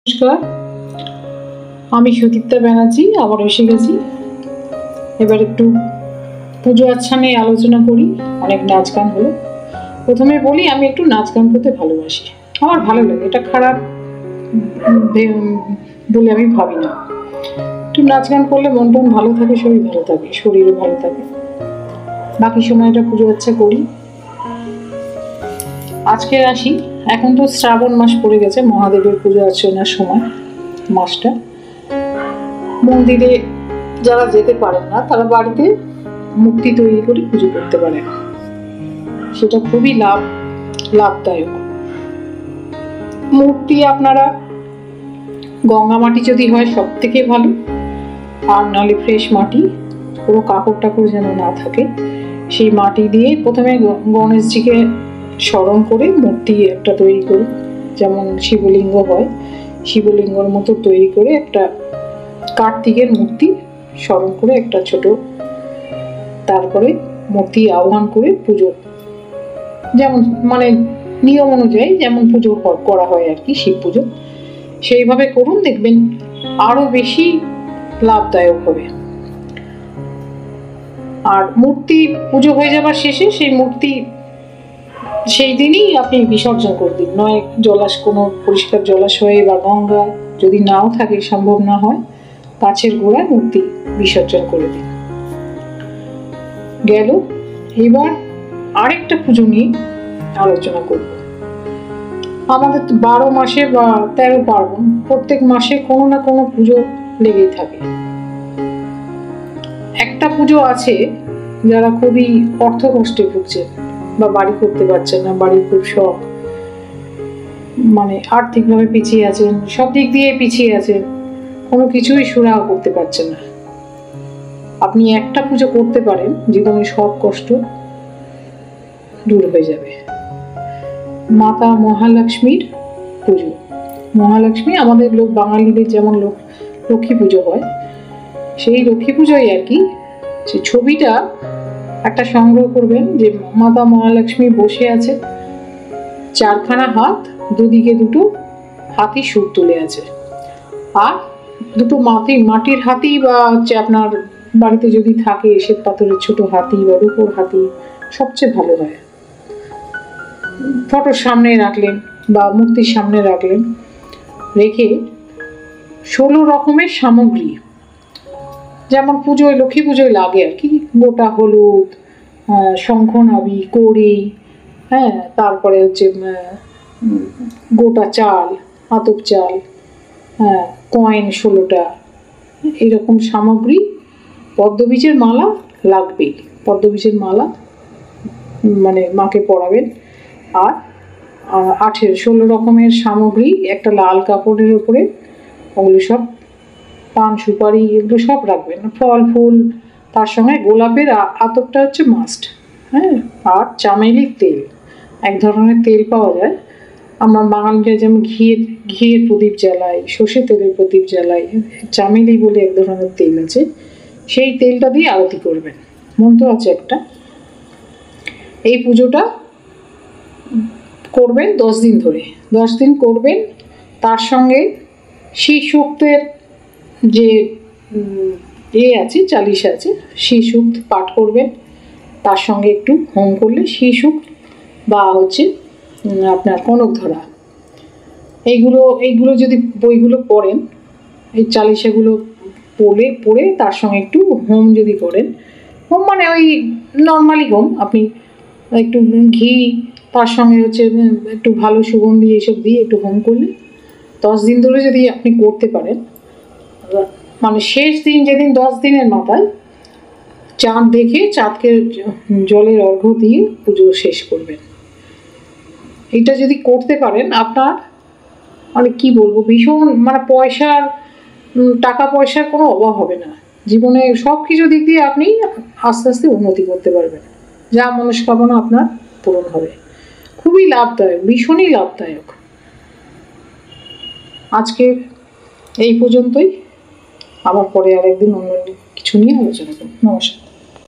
নমস্কার, আমি সুদীপ্তা ব্যানার্জি আবার এসে গেছি। এবার একটু পুজো আচ্ছা নিয়ে আলোচনা করি। অনেক নাচ গান হলো। প্রথমে বলি, আমি একটু নাচ গান করতে ভালোবাসি, আমার ভালো লাগে, এটা খারাপ বলে আমি ভাবি না। একটু নাচ গান করলে মন টন ভালো থাকে, শরীর ভালো থাকে, শরীরও ভালো থাকে। বাকি সময়টা পুজো আচ্ছা করি। আজকে আসি, এখন তো শ্রাবণ মাস পড়ে গেছে, মহাদেবের পুজো অর্চনার সময় মাসটা। মন্দিরে যারা যেতে পারেন না তারা বাড়িতে মূর্তি তৈরি করে পুজো করতে পারেন, সেটা খুবই লাভদায়ক। মূর্তি আপনারা গঙ্গা মাটি যদি হয় সব থেকে ভালো, আর নাহলে ফ্রেশ মাটি, পুরো কাপড় টাপড় যেন না থাকে, সেই মাটি দিয়ে প্রথমে গণেশজিকে স্মরণ করে মূর্তি একটা তৈরি করি, যেমন শিবলিঙ্গ হয় শিবলিঙ্গর মতো তৈরি করে একটা কার্তিকের মূর্তি স্মরণ করে একটা ছোট, তারপরে মূর্তি আহ্বান করে পুজো, যেমন মানে নিয়ম অনুযায়ী যেমন পুজো করা হয় আর কি, শিব পুজো, সেইভাবে করুন, দেখবেন আরো বেশি লাভদায়ক হবে। আর মূর্তি পুজো হয়ে যাবার শেষে সেই মূর্তি সেই দিনই আপনি বিসর্জন করে দিন, নয় কোনো পরিষ্কার জলাশয়ে বা গঙ্গা যদি নাও থাকে, সম্ভব না হয়, গাছের গোড়ায় মূর্তি বিসর্জন করে দিন। গেল। এবার আরেকটা পুজো নিয়ে আলোচনা করব। আমাদের 12 মাসে বা 13 পার্বণ, প্রত্যেক মাসে কোনো না কোনো পুজো লেগেই থাকে। একটা পুজো আছে যারা খুবই অর্থ কষ্টে ভুগছেন বা বাড়ি করতে পারছেন না, বাড়ির খুব শখ, মানে আর্থিকভাবে পিছিয়ে আছেন, সব দিক দিয়ে পিছিয়ে আছেন, কোনো কিছুই সুরাহা করতে পারছেন না। আপনি একটা পুজো করতে পারেন, জীবনের সব কষ্ট দূর হয়ে যাবে। মাতা মহালক্ষ্মীর পুজো। মহালক্ষ্মী আমাদের বাঙালিদের যেমন লক্ষ্মী পুজো হয়, সেই লক্ষ্মী পুজোই আর কি। সে ছবিটা একটা সংগ্রহ করবেন, যে মাতা মহালক্ষ্মী বসে আছে, চারখানা হাত, দুদিকে দুটো হাতি সুর তুলে আছে, আর দুটো মাটির হাতি বা হচ্ছে আপনার বাড়িতে যদি থাকে শ্বেত পাথরের ছোট হাতি বা রূপোর হাতি, সবচেয়ে ভালো হয়। ফটোর সামনে রাখলেন বা মূর্তির সামনে রাখলেন, রেখে 16 রকমের সামগ্রী, যেমন পুজোয় লক্ষ্মী পুজোয় লাগে আর কি, গোটা হলুদ, শঙ্খনাবি, কড়ি, হ্যাঁ, তারপরে হচ্ছে গোটা চাল, আতপ চাল, হ্যাঁ, কয়েন 16টা, এরকম সামগ্রী। পদ্মবীজের মালা লাগবেই, পদ্মবীজের মালা মানে মাকে পরাবেন। আর 16 রকমের সামগ্রী একটা লাল কাপড়ের উপরে, ওগুলো সব পান সুপারি এগুলো সব রাখবেন, ফল ফুল, তার সঙ্গে গোলাপের আতপটা হচ্ছে মাস্ট, হ্যাঁ। আর চামেলির তেল, এক ধরনের তেল পাওয়া যায়, আমরা বাঙালিরা যেমন ঘিয়ের প্রদীপ জ্বালাই, সর্ষে তেলের প্রদীপ জ্বালাই, চামেলি বলে এক ধরনের তেল আছে, সেই তেলটা দিয়ে আরতি করবেন। মন্ত্র আছে একটা। এই পুজোটা করবেন 10 দিন ধরে, 10 দিন করবেন। তার সঙ্গে শ্রী সূক্তের যে আছে, চালিশা আছে, শ্রী সূক্ত পাঠ করবেন। তার সঙ্গে একটু হোম করলে শ্রী সূক্ত বা হচ্ছে আপনার কনক ধরা, এইগুলো যদি বইগুলো পড়েন, এই চালিশাগুলো পড়ে তার সঙ্গে একটু হোম যদি করেন, হোম মানে ওই নর্মালি হোম, আপনি একটু ঘি, তার সঙ্গে হচ্ছে একটু ভালো সুগন্ধি এইসব দিয়ে একটু হোম করলে 10 দিন ধরে যদি আপনি করতে পারেন, মানে শেষ দিন যেদিন 10 দিনের মাথায় চাঁদ দেখে চাঁদকে জলের অর্ঘ্য দিয়ে পুজো শেষ করবেন। এটা যদি করতে পারেন, আপনার মানে কি বলবো, ভীষণ মানে টাকা পয়সার কোনো অভাব হবে না, জীবনে সব কিছু দিক দিয়ে আপনি আস্তে আস্তে উন্নতি করতে পারবেন, যা মনস্কামনা আপনার পূরণ হবে। খুবই লাভদায়ক, ভীষণই লাভদায়ক। আজকে এই পর্যন্তই, আবার পরে আরেকদিন অন্য কিছু নিয়ে আলোচনা করব। নমস্কার।